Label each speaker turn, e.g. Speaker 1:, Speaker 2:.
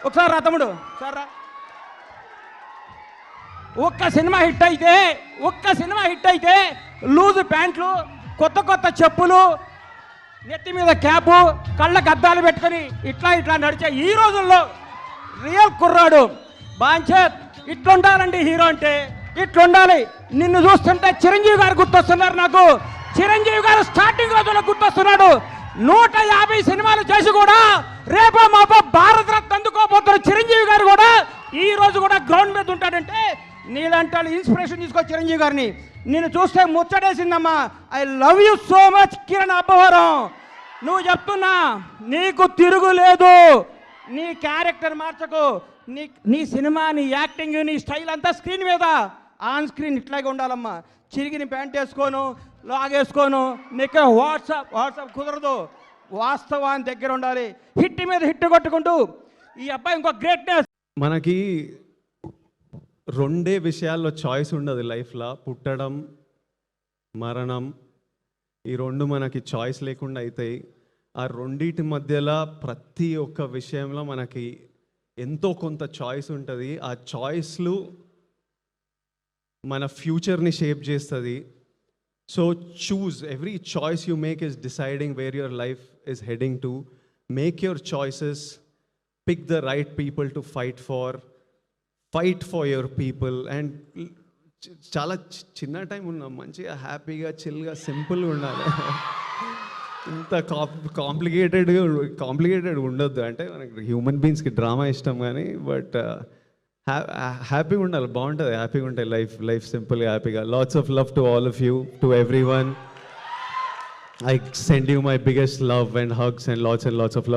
Speaker 1: ఒకసారి రా తమ్ముడు, ఒకసారి రా. ఒక్క సినిమా హిట్ అయితే లూజు ప్యాంట్లు, కొత్త కొత్త చెప్పులు, నెత్తి మీద క్యాపు, కళ్ళకు అద్దాలు పెట్టుకొని ఇట్లా నడిచే ఈ రోజుల్లో రియల్ కుర్రాడు బాంచేత్ ఇట్లుండాలండి. హీరో అంటే ఇట్లుండాలి. నిన్ను చూస్తుంటే చిరంజీవి గారు గుర్తొస్తున్నారు నాకు. చిరంజీవి గారు స్టార్టింగ్ రోజుల్లో గుర్తొస్తున్నాడు. 150 సినిమాలు చేసి కూడా రేపో మాపో భారత రత్న అందుకోబోతున్న చిరంజీవి గారు కూడా ఈ రోజు కూడా గ్రౌండ్ మీద ఉంటాడంటే నీలాంటి ఇన్స్పిరేషన్ తీసుకో చిరంజీవి గారిని. నేను చూస్తే ముచ్చటేసిందమ్మా. I love you so much Kiran Abbavaram. నువ్వు చెప్తున్నా నీకు తిరుగులేదు. నీ క్యారెక్టర్ మార్చకు. నీ సినిమా, నీ యాక్టింగ్, నీ స్టైల్ అంతా స్క్రీన్ మీద, ఆన్ స్క్రీన్ ఇట్లాగే ఉండాలమ్మా. చిరిగిన ప్యాంట్ వేసుకోను, లాగేసుకోను, నీకే వాట్సాప్ కుదరదు. వాస్తవాన్ని దగ్గర ఉండాలి. హిట్ మీద హిట్ కొట్టుకుంటూ ఈ అబ్బాయి ఇంకో గ్రేట్నెస్.
Speaker 2: మనకి 2 విషయాల్లో చాయిస్ ఉండదు లైఫ్లో, పుట్టడం, మరణం. ఈ 2 మనకి చాయిస్ లేకుండా అవుతాయి. ఆ 2 మధ్యలో ప్రతి ఒక్క విషయంలో మనకి ఎంతో కొంత చాయిస్ ఉంటుంది. ఆ చాయిస్లు మన ఫ్యూచర్ని షేప్ చేస్తుంది. So choose. Every choice you make is deciding where your life is heading to. Make your choices. Pick the right people to fight for your people. And చాలా చిన్న టైం ఉన్నాం, మంచిగా హ్యాపీగా చిల్గా సింపుల్గా ఉండాలి. ఇంత కాంప్లికేటెడ్ ఉండొద్దు. అంటే మనకి హ్యూమన్ బీయింగ్స్కి డ్రామా ఇష్టం కానీ, బట్ హ్యాపీగా ఉండాలి. బాగుంటుంది, హ్యాపీగా ఉంటాయి లైఫ్ సింపుల్గా, హ్యాపీగా. Lots of love to all of you, to every one. I send you my biggest love and hugs and lots of love.